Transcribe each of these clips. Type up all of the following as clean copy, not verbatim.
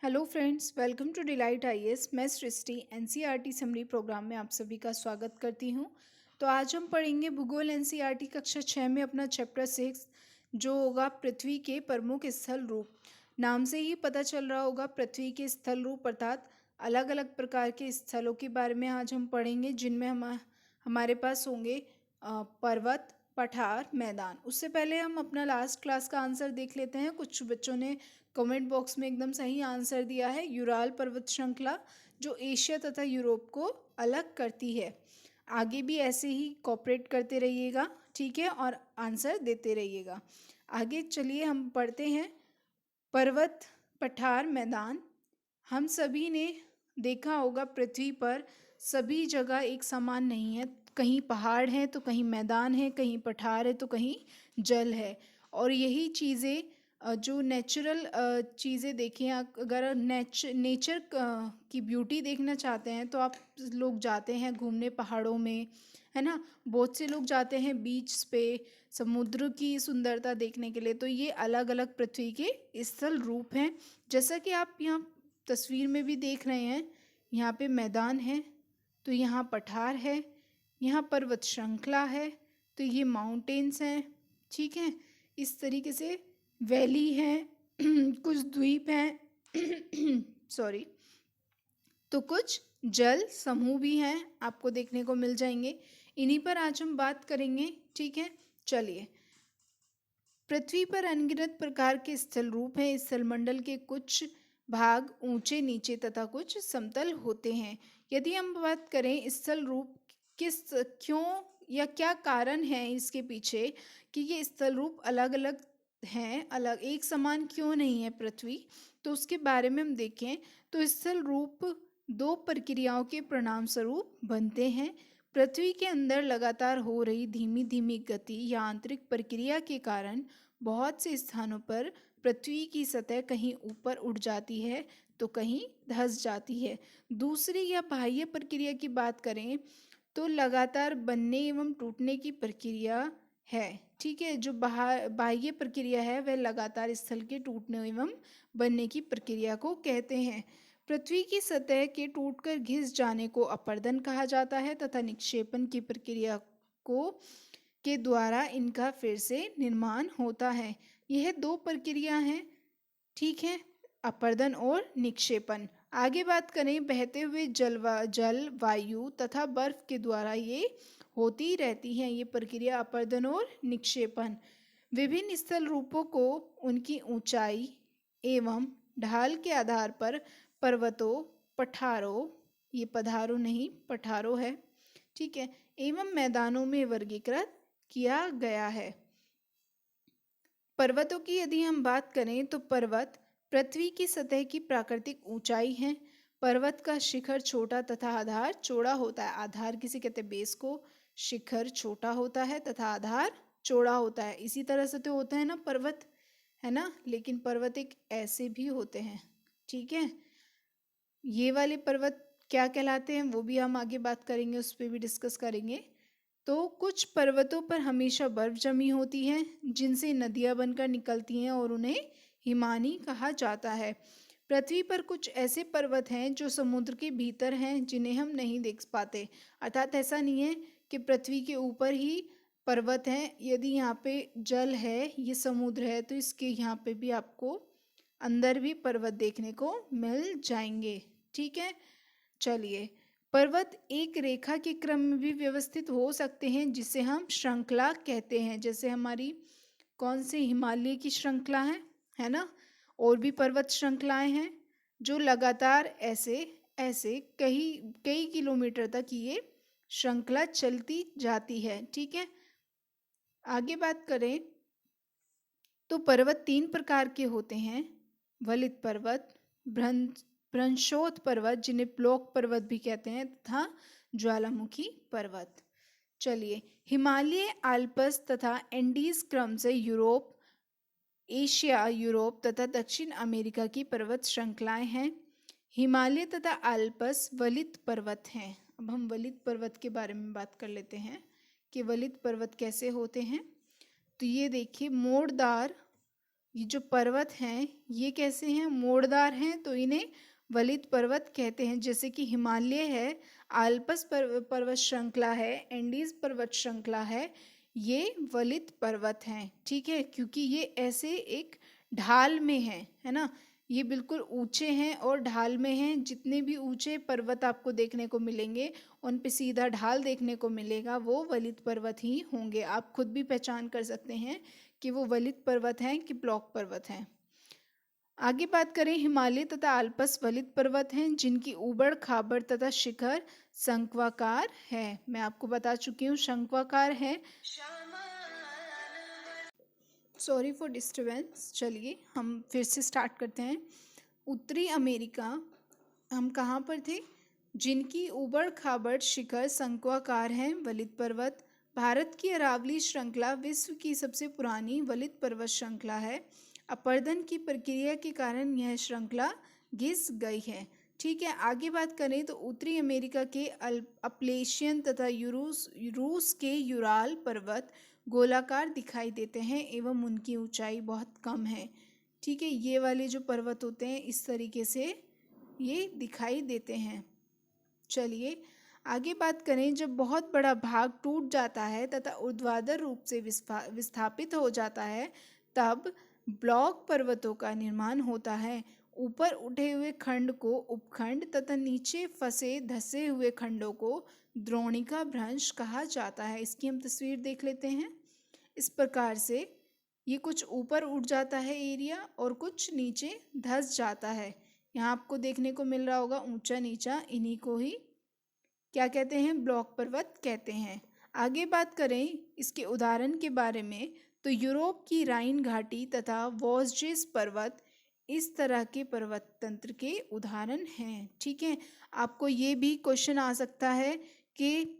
Hello friends, welcome to Delight IAS. मैं Srishti NCERT summary programme में आप सभी का स्वागत करती हूं। तो आज हम पढ़ेंगे भूगोल एनसीईआरटी कक्षा 6 में अपना चैप्टर 6 जो होगा पृथ्वी के प्रमुख स्थल रूप। नाम से ही पता चल रहा होगा पृथ्वी के स्थल रूप अर्थात अलग अलग प्रकार के स्थलों के बारे में आज हम पढ़ेंगे, जिनमें हमारे पास होंगे पर्वत, पठार, मैदान। उससे पहले हम अपना लास्ट क्लास का आंसर देख लेते हैं। कुछ बच्चों ने कमेंट बॉक्स में एकदम सही आंसर दिया है, यूराल पर्वत श्रृंखला जो एशिया तथा यूरोप को अलग करती है। आगे भी ऐसे ही कोऑपरेट करते रहिएगा, ठीक है, और आंसर देते रहिएगा। आगे चलिए हम पढ़ते हैं पर्वत, पठार, मैदान। हम सभी ने देखा होगा पृथ्वी पर सभी जगह एक समान नहीं है। कहीं पहाड़ है तो कहीं मैदान है, कहीं पठार है तो कहीं जल है। और यही चीज़ें जो नेचुरल चीज़ें देखें, अगर नेचर की ब्यूटी देखना चाहते हैं तो आप लोग जाते हैं घूमने पहाड़ों में, है ना। बहुत से लोग जाते हैं बीच पे समुद्र की सुंदरता देखने के लिए। तो ये अलग अलग पृथ्वी के स्थल रूप हैं। जैसा कि आप यहाँ तस्वीर में भी देख रहे हैं, यहाँ पे मैदान है तो यहाँ पठार है, यहाँ पर्वत श्रृंखला है तो ये माउंटेन्स हैं, ठीक है। इस तरीके से वैली है कुछ द्वीप हैं सॉरी, तो कुछ जल समूह भी हैं, आपको देखने को मिल जाएंगे। इन्हीं पर आज हम बात करेंगे, ठीक है। चलिए, पृथ्वी पर अनगिनत प्रकार के स्थल रूप हैं। इस स्थलमंडल के कुछ भाग ऊंचे नीचे तथा कुछ समतल होते हैं। यदि हम बात करें स्थल रूप किस क्यों या क्या कारण है इसके पीछे कि ये स्थल रूप अलग अलग हैं, अलग एक समान क्यों नहीं है पृथ्वी, तो उसके बारे में हम देखें तो स्थल रूप दो प्रक्रियाओं के परिणाम स्वरूप बनते हैं। पृथ्वी के अंदर लगातार हो रही धीमी धीमी गति या आंतरिक प्रक्रिया के कारण बहुत से स्थानों पर पृथ्वी की सतह कहीं ऊपर उठ जाती है तो कहीं धंस जाती है। दूसरी या बाह्य प्रक्रिया की बात करें तो लगातार बनने एवं टूटने की प्रक्रिया है, ठीक है। जो बाह्य प्रक्रिया है वह लगातार स्थल के टूटने एवं बनने की प्रक्रिया को कहते हैं। पृथ्वी की सतह के टूटकर घिस जाने को अपर्दन कहा जाता है तथा निक्षेपण की प्रक्रिया को के द्वारा इनका फिर से निर्माण होता है। यह दो प्रक्रिया हैं, ठीक है, अपर्दन और निक्षेपण। आगे बात करें बहते हुए जल, वायु तथा बर्फ के द्वारा ये होती रहती हैं, ये प्रक्रिया अपर्दन और निक्षेपण। विभिन्न स्थल रूपों को उनकी ऊंचाई एवं ढाल के आधार पर पर्वतों, पठारों, ये पधारों नहीं पठारों है, ठीक है, एवं मैदानों में वर्गीकृत किया गया है। पर्वतों की यदि हम बात करें तो पर्वत पृथ्वी की सतह की प्राकृतिक ऊंचाई है। पर्वत का शिखर छोटा तथा आधार चौड़ा होता है। आधार किसे कहते हैं? बेस को। शिखर छोटा होता है तथा आधार चौड़ा होता है। इसी तरह से तो होता है ना पर्वत, है ना, लेकिन पर्वत एक ऐसे भी होते हैं, ठीक है। ये वाले पर्वत क्या कहलाते हैं वो भी हम आगे बात करेंगे, उस पर भी डिस्कस करेंगे। तो कुछ पर्वतों पर हमेशा बर्फ जमी होती है जिनसे नदियां बनकर निकलती हैं और उन्हें हिमानी कहा जाता है। पृथ्वी पर कुछ ऐसे पर्वत हैं जो समुद्र के भीतर हैं जिन्हें हम नहीं देख पाते। अर्थात ऐसा नहीं है कि पृथ्वी के ऊपर ही पर्वत हैं। यदि यहाँ पे जल है, ये समुद्र है, तो इसके यहाँ पे भी आपको अंदर भी पर्वत देखने को मिल जाएंगे, ठीक है। चलिए, पर्वत एक रेखा के क्रम में भी व्यवस्थित हो सकते हैं जिसे हम श्रृंखला कहते हैं। जैसे हमारी कौन से हिमालय की श्रृंखला है ना, और भी पर्वत श्रृंखलाएं हैं जो लगातार ऐसे ऐसे कई कई किलोमीटर तक ये श्रृंखला चलती जाती है, ठीक है। आगे बात करें तो पर्वत तीन प्रकार के होते हैं। वलित पर्वत, भ्रंशोत पर्वत जिन्हें प्लोक पर्वत भी कहते हैं, तथा ज्वालामुखी पर्वत। चलिए, हिमालय, आल्प्स तथा एंडीज क्रम से यूरोप, एशिया, यूरोप तथा दक्षिण अमेरिका की पर्वत श्रृंखलाएं हैं। हिमालय तथा आल्प्स वलित पर्वत हैं। अब हम वलित पर्वत के बारे में बात कर लेते हैं कि वलित पर्वत कैसे होते हैं। तो ये देखिए, मोड़दार ये जो पर्वत हैं ये कैसे हैं, मोड़दार हैं, तो इन्हें वलित पर्वत कहते हैं। जैसे कि हिमालय है, आल्पस पर्वत श्रृंखला है, एंडीज पर्वत श्रृंखला है, ये वलित पर्वत हैं। ठीक है, क्योंकि ये ऐसे एक ढाल में है ना। ये बिल्कुल ऊंचे हैं और ढाल में हैं। जितने भी ऊंचे पर्वत आपको देखने को मिलेंगे उन पे सीधा ढाल देखने को मिलेगा, वो वलित पर्वत ही होंगे। आप खुद भी पहचान कर सकते हैं कि वो वलित पर्वत हैं कि ब्लॉक पर्वत हैं। आगे बात करें, हिमालय तथा आल्पस वलित पर्वत हैं जिनकी ऊबड़ खाबड़ तथा शिखर शंक्वाकार है। मैं आपको बता चुकी हूँ शंक्वाकार है। Sorry for disturbance. चलिए हम फिर से स्टार्ट करते हैं। उत्तरी अमेरिका, हम कहाँ पर थे, जिनकी ऊबड़ खाबड़ शिखर शंक्वाकार हैं, वलित पर्वत। भारत की अरावली श्रृंखला विश्व की सबसे पुरानी वलित पर्वत श्रृंखला है। अपरदन की प्रक्रिया के कारण यह श्रृंखला घिस गई है। ठीक है, आगे बात करें तो उत्तरी अमेरिका के अपलेशियन तथा रूस के यूराल पर्वत गोलाकार दिखाई देते हैं एवं उनकी ऊंचाई बहुत कम है। ठीक है, ये वाले जो पर्वत होते हैं इस तरीके से ये दिखाई देते हैं। चलिए आगे बात करें, जब बहुत बड़ा भाग टूट जाता है तथा ऊर्ध्वाधर रूप से विस्थापित हो जाता है तब ब्लॉक पर्वतों का निर्माण होता है। ऊपर उठे हुए खंड को उपखंड तथा नीचे फंसे धसे हुए खंडों को द्रोणिका भ्रंश कहा जाता है। इसकी हम तस्वीर देख लेते हैं। इस प्रकार से ये कुछ ऊपर उठ जाता है एरिया और कुछ नीचे धस जाता है। यहाँ आपको देखने को मिल रहा होगा ऊंचा नीचा, इन्हीं को ही क्या कहते हैं, ब्लॉक पर्वत कहते हैं। आगे बात करें इसके उदाहरण के बारे में तो यूरोप की राइन घाटी तथा वॉसजेस पर्वत इस तरह के पर्वत तंत्र के उदाहरण हैं। ठीक है, आपको ये भी क्वेश्चन आ सकता है कि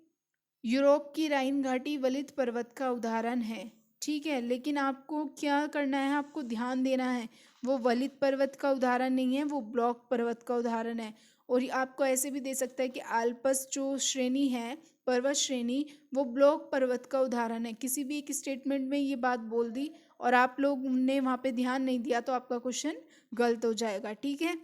यूरोप की राइन घाटी वलित पर्वत का उदाहरण है। ठीक है, लेकिन आपको क्या करना है, आपको ध्यान देना है वो वलित पर्वत का उदाहरण नहीं है, वो ब्लॉक पर्वत का उदाहरण है। और आपको ऐसे भी दे सकता है कि आल्पस जो श्रेणी है, पर्वत श्रेणी, वो ब्लॉक पर्वत का उदाहरण है। किसी भी एक स्टेटमेंट में ये बात बोल दी और आप लोग ने वहाँ पे ध्यान नहीं दिया तो आपका क्वेश्चन गलत हो जाएगा। ठीक है,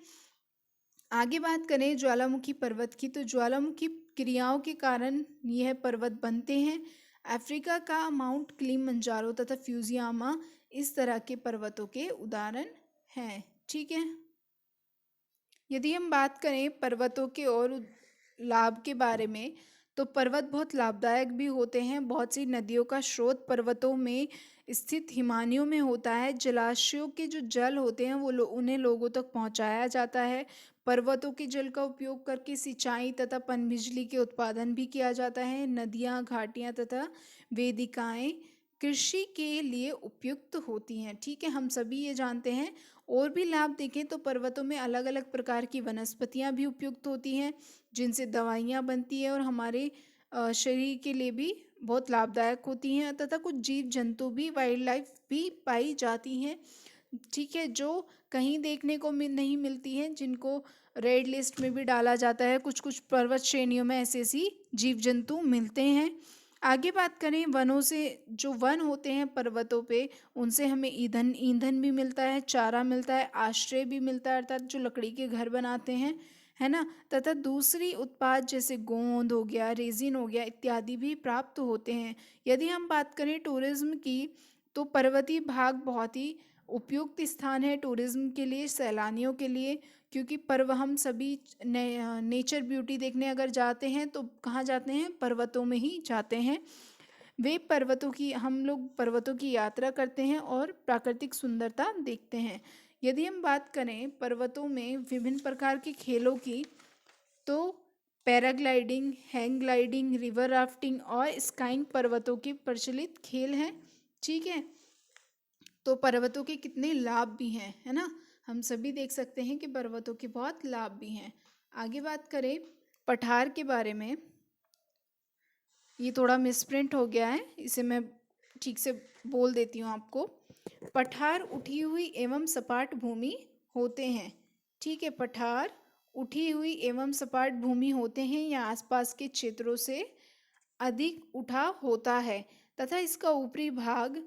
आगे बात करें ज्वालामुखी पर्वत की तो ज्वालामुखी क्रियाओं के कारण यह पर्वत बनते हैं। अफ्रीका का माउंट किलिमंजारो तथा फ्यूजियामा इस तरह के पर्वतों के उदाहरण हैं। ठीक है, यदि हम बात करें पर्वतों के और लाभ के बारे में तो पर्वत बहुत लाभदायक भी होते हैं। बहुत सी नदियों का स्रोत पर्वतों में स्थित हिमानियों में होता है। जलाशयों के जो जल होते हैं वो उन्हें लोगों तक पहुंचाया जाता है। पर्वतों के जल का उपयोग करके सिंचाई तथा पनबिजली के उत्पादन भी किया जाता है। नदियाँ, घाटियाँ तथा वेदिकाएं कृषि के लिए उपयुक्त होती हैं। ठीक है, हम सभी ये जानते हैं। और भी लाभ देखें तो पर्वतों में अलग अलग प्रकार की वनस्पतियां भी उपयुक्त होती हैं जिनसे दवाइयाँ बनती है और हमारे शरीर के लिए भी बहुत लाभदायक होती हैं तथा कुछ जीव जंतु भी, वाइल्ड लाइफ भी पाई जाती हैं। ठीक है, जो कहीं देखने को नहीं मिलती हैं, जिनको रेड लिस्ट में भी डाला जाता है। कुछ कुछ पर्वत श्रेणियों में ऐसे ऐसी जीव जंतु मिलते हैं। आगे बात करें वनों से, जो वन होते हैं पर्वतों पे उनसे हमें ईंधन ईंधन भी मिलता है, चारा मिलता है, आश्रय भी मिलता है, अर्थात जो लकड़ी के घर बनाते हैं, है ना, तथा दूसरी उत्पाद जैसे गोंद हो गया, रेजिन हो गया इत्यादि भी प्राप्त होते हैं। यदि हम बात करें टूरिज्म की तो पर्वतीय भाग बहुत ही उपयुक्त स्थान है टूरिज्म के लिए, सैलानियों के लिए। क्योंकि पर्व हम सभी नेचर ब्यूटी देखने अगर जाते हैं तो कहाँ जाते हैं, पर्वतों में ही जाते हैं। वे पर्वतों की हम लोग पर्वतों की यात्रा करते हैं और प्राकृतिक सुंदरता देखते हैं। यदि हम बात करें पर्वतों में विभिन्न प्रकार के खेलों की तो paragliding, hang gliding, river rafting और स्काइंग पर्वतों के प्रचलित खेल हैं। ठीक है, तो पर्वतों के कितने लाभ भी हैं, है ना, हम सभी देख सकते हैं कि पर्वतों के बहुत लाभ भी हैं। आगे बात करें पठार के बारे में, ये थोड़ा मिसप्रिंट हो गया है, इसे मैं ठीक से बोल देती हूँ आपको। पठार उठी हुई एवं सपाट भूमि होते हैं। ठीक है, पठार उठी हुई एवं सपाट भूमि होते हैं या आसपास के क्षेत्रों से अधिक उठा होता है तथा इसका ऊपरी भाग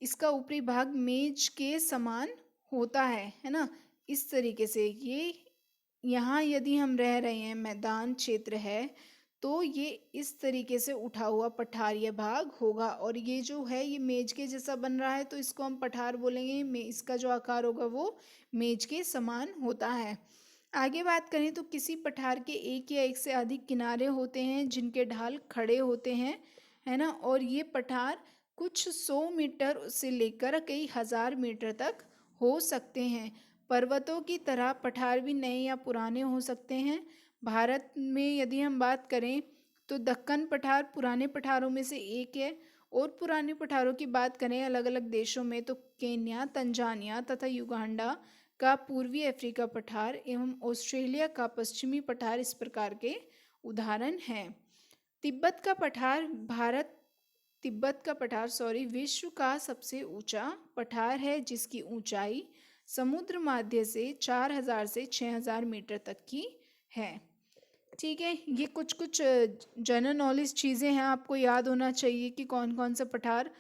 इसका ऊपरी भाग मेज के समान होता है ना। इस तरीके से ये यहाँ यदि हम रह रहे हैं, मैदान क्षेत्र है, तो ये इस तरीके से उठा हुआ पठारीय भाग होगा। और ये जो है ये मेज के जैसा बन रहा है, तो इसको हम पठार बोलेंगे। इसका जो आकार होगा वो मेज के समान होता है। आगे बात करें तो किसी पठार के एक या एक से अधिक किनारे होते हैं जिनके ढाल खड़े होते हैं, है ना। और ये पठार कुछ 100 मीटर से लेकर कई हजार मीटर तक हो सकते हैं। पर्वतों की तरह पठार भी नए या पुराने हो सकते हैं। भारत में यदि हम बात करें तो दक्कन पठार पुराने पठारों में से एक है। और पुराने पठारों की बात करें अलग अलग देशों में तो केन्या, तंजानिया तथा युगांडा का पूर्वी अफ्रीका पठार एवं ऑस्ट्रेलिया का पश्चिमी पठार इस प्रकार के उदाहरण हैं। तिब्बत का पठार भारत तिब्बत का पठार विश्व का सबसे ऊंचा पठार है, जिसकी ऊंचाई समुद्र माध्य से 4000 से 6000 मीटर तक की है। ठीक है, ये कुछ कुछ जनरल नॉलेज चीज़ें हैं, आपको याद होना चाहिए कि कौन कौन सा पठार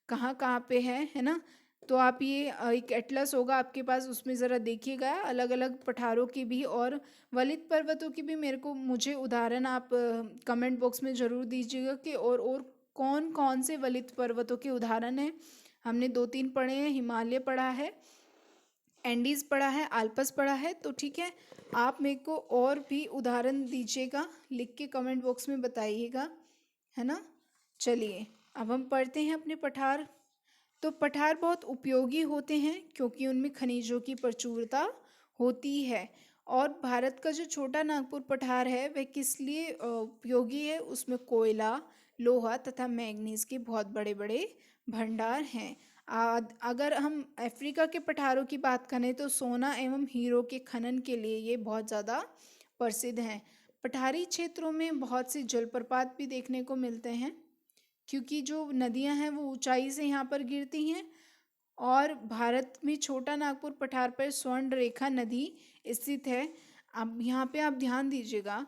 कहाँ कहाँ पे है ना। तो आप ये एक एटलस होगा आपके पास, उसमें ज़रा देखिएगा अलग अलग पठारों की भी और वलित पर्वतों की भी मुझे उदाहरण आप कमेंट बॉक्स में ज़रूर दीजिएगा कि और कौन कौन से वलित पर्वतों के उदाहरण हैं। हमने 2-3 पढ़े हैं, हिमालय पढ़ा है, एंडीज पढ़ा है, आल्पस पढ़ा है। तो ठीक है, आप मेरे को और भी उदाहरण दीजिएगा, लिख के कमेंट बॉक्स में बताइएगा, है ना। चलिए अब हम पढ़ते हैं अपने पठार। तो पठार बहुत उपयोगी होते हैं क्योंकि उनमें खनिजों की प्रचुरता होती है। और भारत का जो छोटा नागपुर पठार है वह किस लिए उपयोगी है, उसमें कोयला, लोहा तथा मैग्नीज के बहुत बड़े बड़े भंडार हैं। अगर हम अफ्रीका के पठारों की बात करें तो सोना एवं हीरो के खनन के लिए ये बहुत ज़्यादा प्रसिद्ध हैं। पठारी क्षेत्रों में बहुत से जलप्रपात भी देखने को मिलते हैं क्योंकि जो नदियां हैं वो ऊंचाई से यहाँ पर गिरती हैं। और भारत में छोटा नागपुर पठार पर स्वर्ण रेखा नदी स्थित है। अब यहाँ पे आप ध्यान दीजिएगा,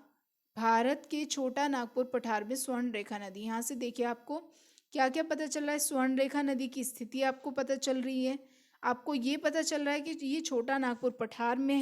भारत के छोटा नागपुर पठार में स्वर्ण रेखा नदी, यहाँ से देखिए आपको क्या क्या पता चल रहा है। स्वर्ण रेखा नदी की स्थिति आपको पता चल रही है, आपको ये पता चल रहा है कि ये छोटा नागपुर पठार में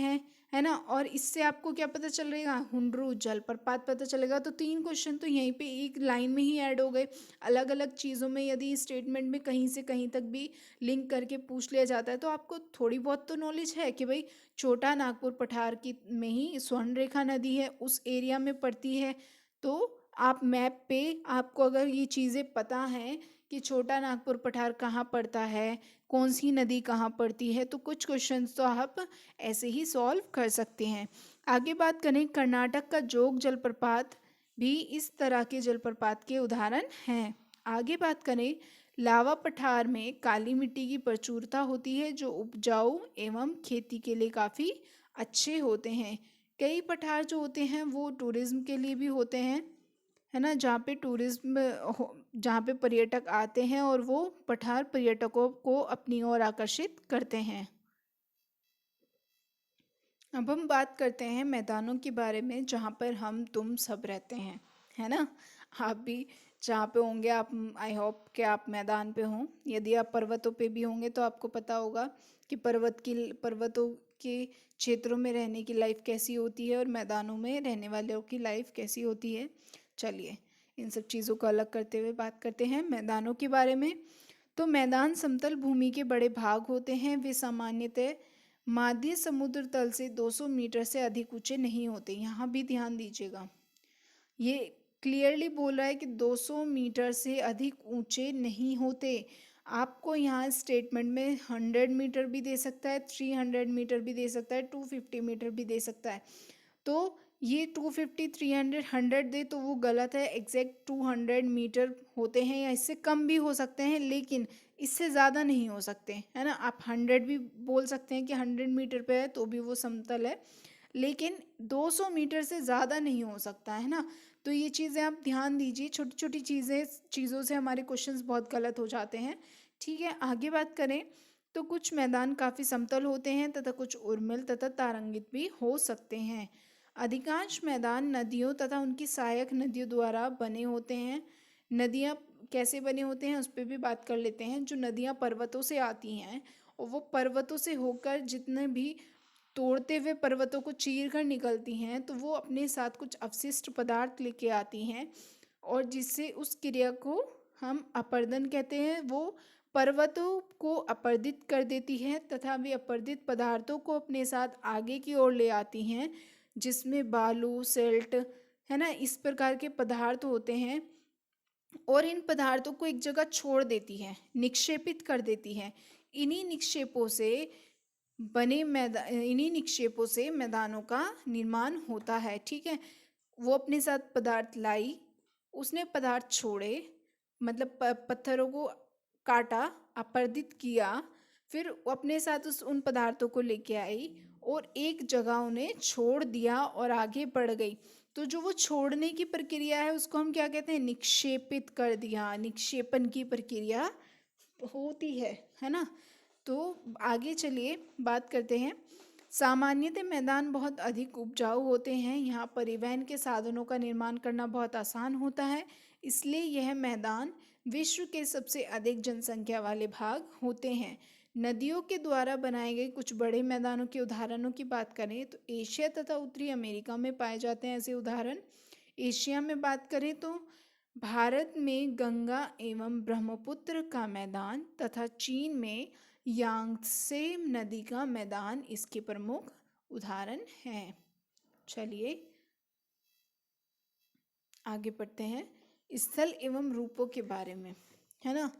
है ना। और इससे आपको क्या पता चल रहेगा, हुंडरू जलप्रपात पता चलेगा। तो 3 क्वेश्चन तो यहीं पे एक लाइन में ही ऐड हो गए। अलग अलग चीज़ों में यदि स्टेटमेंट में कहीं से कहीं तक भी लिंक करके पूछ लिया जाता है तो आपको थोड़ी बहुत तो नॉलेज है कि भाई छोटा नागपुर पठार की में ही स्वर्ण रेखा नदी है, उस एरिया में पड़ती है। तो आप मैप पे आपको अगर ये चीज़ें पता हैं कि छोटा नागपुर पठार कहाँ पड़ता है, कौन सी नदी कहाँ पड़ती है, तो कुछ क्वेश्चंस तो आप ऐसे ही सॉल्व कर सकते हैं। आगे बात करें, कर्नाटक का जोग जलप्रपात भी इस तरह के जलप्रपात के उदाहरण हैं। आगे बात करें, लावा पठार में काली मिट्टी की प्रचुरता होती है जो उपजाऊ एवं खेती के लिए काफ़ी अच्छे होते हैं। कई पठार जो होते हैं वो टूरिज्म के लिए भी होते हैं, है ना, जहाँ पे पर्यटक आते हैं और वो पठार पर्यटकों को अपनी ओर आकर्षित करते हैं। अब हम बात करते हैं मैदानों के बारे में जहाँ पर हम तुम सब रहते हैं, है ना। आप भी जहाँ पे होंगे, आप आई होप कि आप मैदान पे हों। यदि आप पर्वतों पे भी होंगे तो आपको पता होगा कि पर्वतों के क्षेत्रों में रहने की लाइफ कैसी होती है और मैदानों में रहने वालों की लाइफ कैसी होती है। चलिए इन सब चीज़ों को अलग करते हुए बात करते हैं मैदानों के बारे में। तो मैदान समतल भूमि के बड़े भाग होते हैं। वे सामान्यतः माध्य समुद्र तल से 200 मीटर से अधिक ऊंचे नहीं होते। यहाँ भी ध्यान दीजिएगा, ये क्लियरली बोल रहा है कि 200 मीटर से अधिक ऊंचे नहीं होते। आपको यहाँ स्टेटमेंट में 100 मीटर भी दे सकता है, 300 मीटर भी दे सकता है, 250 मीटर भी दे सकता है। तो ये 250, 300, 100 दे तो वो गलत है। एग्जैक्ट 200 मीटर होते हैं या इससे कम भी हो सकते हैं, लेकिन इससे ज़्यादा नहीं हो सकते, है ना। आप 100 भी बोल सकते हैं कि 100 मीटर पे है तो भी वो समतल है, लेकिन 200 मीटर से ज़्यादा नहीं हो सकता, है ना। तो ये चीज़ें आप ध्यान दीजिए, छोटी छोटी चीज़ों से हमारे क्वेश्चंस बहुत गलत हो जाते हैं। ठीक है, आगे बात करें तो कुछ मैदान काफ़ी समतल होते हैं तथा कुछ उर्मिल तथा तारांकित भी हो सकते हैं। अधिकांश मैदान नदियों तथा उनकी सहायक नदियों द्वारा बने होते हैं। नदियाँ कैसे बने होते हैं उस पर भी बात कर लेते हैं। जो नदियाँ पर्वतों से आती हैं और वो पर्वतों से होकर जितने भी तोड़ते हुए पर्वतों को चीर कर निकलती हैं, तो वो अपने साथ कुछ अवशिष्ट पदार्थ लेके आती हैं और जिससे उस क्रिया को हम अपर्दन कहते हैं। वो पर्वतों को अपर्दित कर देती है तथा वे अपर्दित पदार्थों को अपने साथ आगे की ओर ले आती हैं, जिसमें बालू, सिल्ट, है ना, इस प्रकार के पदार्थ होते हैं। और इन पदार्थों को एक जगह छोड़ देती है, निक्षेपित कर देती है। इन्हीं निक्षेपों से इन्हीं निक्षेपों से मैदानों का निर्माण होता है। ठीक है, वो अपने साथ पदार्थ लाई, उसने पदार्थ छोड़े, मतलब पत्थरों को काटा, अपर्दित किया, फिर वो अपने साथ उन पदार्थों को लेके आई और एक जगह उन्हें छोड़ दिया और आगे बढ़ गई। तो जो वो छोड़ने की प्रक्रिया है उसको हम क्या कहते हैं? निक्षेपित कर दिया, निक्षेपण की प्रक्रिया होती है ना। तो आगे चलिए बात करते हैं। सामान्यतः मैदान बहुत अधिक उपजाऊ होते हैं, यहाँ परिवहन के साधनों का निर्माण करना बहुत आसान होता है, इसलिए यह मैदान विश्व के सबसे अधिक जनसंख्या वाले भाग होते हैं। नदियों के द्वारा बनाए गए कुछ बड़े मैदानों के उदाहरणों की बात करें तो एशिया तथा उत्तरी अमेरिका में पाए जाते हैं ऐसे उदाहरण। एशिया में बात करें तो भारत में गंगा एवं ब्रह्मपुत्र का मैदान तथा चीन में यांगत्से नदी का मैदान इसके प्रमुख उदाहरण हैं। चलिए आगे बढ़ते हैं स्थल एवं रूपों के बारे में, है ना।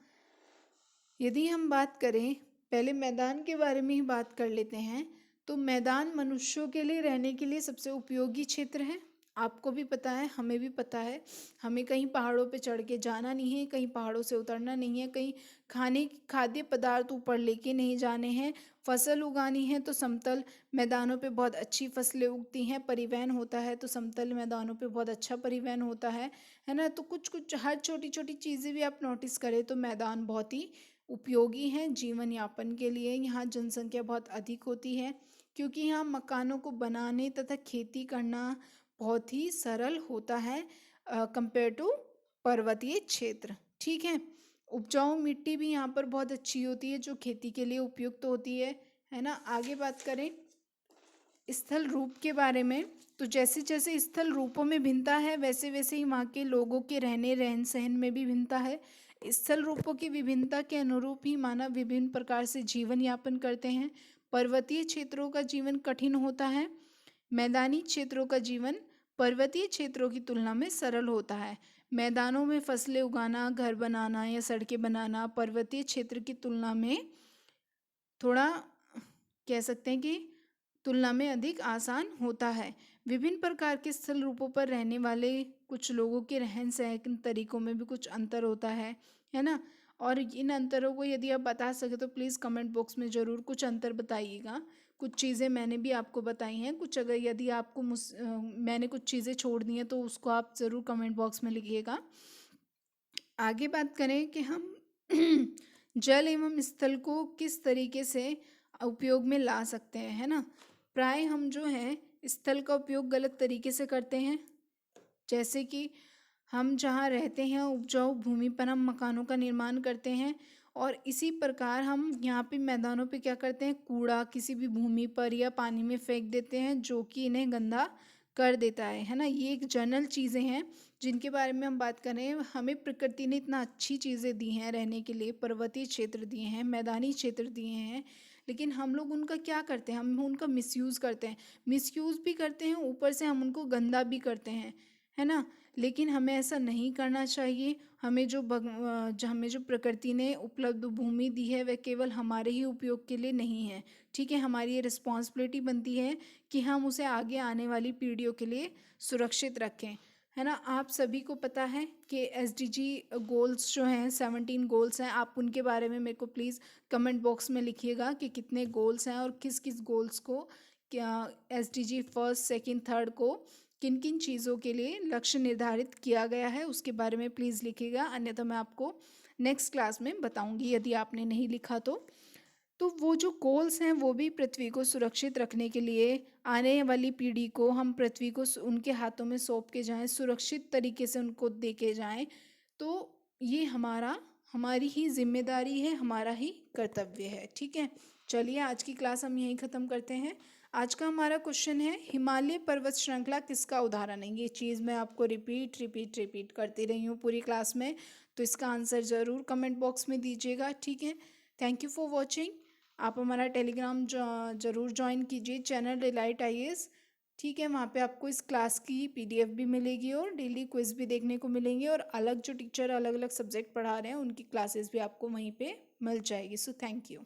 यदि हम बात करें, पहले मैदान के बारे में ही बात कर लेते हैं। तो मैदान मनुष्यों के लिए रहने के लिए सबसे उपयोगी क्षेत्र है। आपको भी पता है, हमें भी पता है। हमें कहीं पहाड़ों पे चढ़ के जाना नहीं है, कहीं पहाड़ों से उतरना नहीं है, कहीं खाद्य पदार्थ ऊपर लेके नहीं जाने हैं। फसल उगानी है तो समतल मैदानों पे बहुत अच्छी फसलें उगती हैं। परिवहन होता है तो समतल मैदानों पे बहुत अच्छा परिवहन होता है ना। तो कुछ कुछ हर छोटी छोटी चीज़ें भी आप नोटिस करें तो मैदान बहुत ही उपयोगी हैं जीवन यापन के लिए। यहाँ जनसंख्या बहुत अधिक होती है क्योंकि यहाँ मकानों को बनाने तथा खेती करना बहुत ही सरल होता है कंपेयर टू पर्वतीय क्षेत्र। ठीक है, उपजाऊ मिट्टी भी यहाँ पर बहुत अच्छी होती है जो खेती के लिए उपयुक्त होती है ना। आगे बात करें स्थल रूप के बारे में, तो जैसे जैसे स्थल रूपों में भिन्नता है वैसे वैसे ही वहाँ के लोगों के रहन सहन में भी भिन्नता है। स्थल रूपों की विभिन्नता के अनुरूप ही मानव विभिन्न प्रकार से जीवन यापन करते हैं। पर्वतीय क्षेत्रों का जीवन कठिन होता है, मैदानी क्षेत्रों का जीवन पर्वतीय क्षेत्रों की तुलना में सरल होता है। मैदानों में फसलें उगाना, घर बनाना या सड़कें बनाना पर्वतीय क्षेत्र की तुलना में थोड़ा कह सकते हैं कि तुलना में अधिक आसान होता है। विभिन्न प्रकार के स्थल रूपों पर रहने वाले कुछ लोगों के रहन सहन तरीकों में भी कुछ अंतर होता है ना। और इन अंतरों को यदि आप बता सके तो प्लीज़ कमेंट बॉक्स में ज़रूर कुछ अंतर बताइएगा। कुछ चीज़ें मैंने भी आपको बताई हैं, कुछ अगर यदि आपको मैंने कुछ चीज़ें छोड़ दी हैं तो उसको आप ज़रूर कमेंट बॉक्स में लिखिएगा। आगे बात करें कि हम जल एवं स्थल को किस तरीके से उपयोग में ला सकते हैं, है ना। प्राय हम जो है स्थल का उपयोग गलत तरीके से करते हैं। जैसे कि हम जहाँ रहते हैं उपजाऊ भूमि पर हम मकानों का निर्माण करते हैं और इसी प्रकार हम यहाँ पे मैदानों पे क्या करते हैं, कूड़ा किसी भी भूमि पर या पानी में फेंक देते हैं जो कि इन्हें गंदा कर देता है ना। ये एक जनरल चीज़ें हैं जिनके बारे में हम बात करें। हमें प्रकृति ने इतना अच्छी चीज़ें दी हैं रहने के लिए, पर्वतीय क्षेत्र दिए हैं, मैदानी क्षेत्र दिए हैं, लेकिन हम लोग उनका क्या करते हैं, हम उनका मिसयूज़ करते हैं। मिसयूज़ भी करते हैं, ऊपर से हम उनको गंदा भी करते हैं, है ना। लेकिन हमें ऐसा नहीं करना चाहिए। हमें जो प्रकृति ने उपलब्ध भूमि दी है वह केवल हमारे ही उपयोग के लिए नहीं है। ठीक है, हमारी ये रिस्पॉन्सिबिलिटी बनती है कि हम उसे आगे आने वाली पीढ़ियों के लिए सुरक्षित रखें, है ना। आप सभी को पता है कि SDG गोल्स जो हैं 17 गोल्स हैं। आप उनके बारे में मेरे को प्लीज़ कमेंट बॉक्स में लिखिएगा कि कितने गोल्स हैं और किस किस गोल्स को क्या SDG फर्स्ट सेकंड थर्ड को किन किन चीज़ों के लिए लक्ष्य निर्धारित किया गया है उसके बारे में प्लीज़ लिखिएगा। अन्यथा मैं आपको नेक्स्ट क्लास में बताऊंगी यदि आपने नहीं लिखा तो वो जो गोल्स हैं वो भी पृथ्वी को सुरक्षित रखने के लिए, आने वाली पीढ़ी को हम पृथ्वी को उनके हाथों में सौंप के जाएं, सुरक्षित तरीके से उनको दे के जाएं, तो ये हमारी ही जिम्मेदारी है, हमारा ही कर्तव्य है। ठीक है, चलिए आज की क्लास हम यहीं ख़त्म करते हैं। आज का हमारा क्वेश्चन है, हिमालय पर्वत श्रृंखला किसका उदाहरण है? ये चीज़ मैं आपको रिपीट रिपीट रिपीट करती रही हूँ पूरी क्लास में, तो इसका आंसर ज़रूर कमेंट बॉक्स में दीजिएगा। ठीक है, थैंक यू फॉर वॉचिंग। आप हमारा टेलीग्राम ज़रूर ज्वाइन कीजिए, चैनल डिलाइट आईएएस। ठीक है, वहाँ पे आपको इस क्लास की पीडीएफ भी मिलेगी और डेली क्विज भी देखने को मिलेंगे, और अलग जो टीचर अलग अलग सब्जेक्ट पढ़ा रहे हैं उनकी क्लासेस भी आपको वहीं पे मिल जाएगी। So thank you.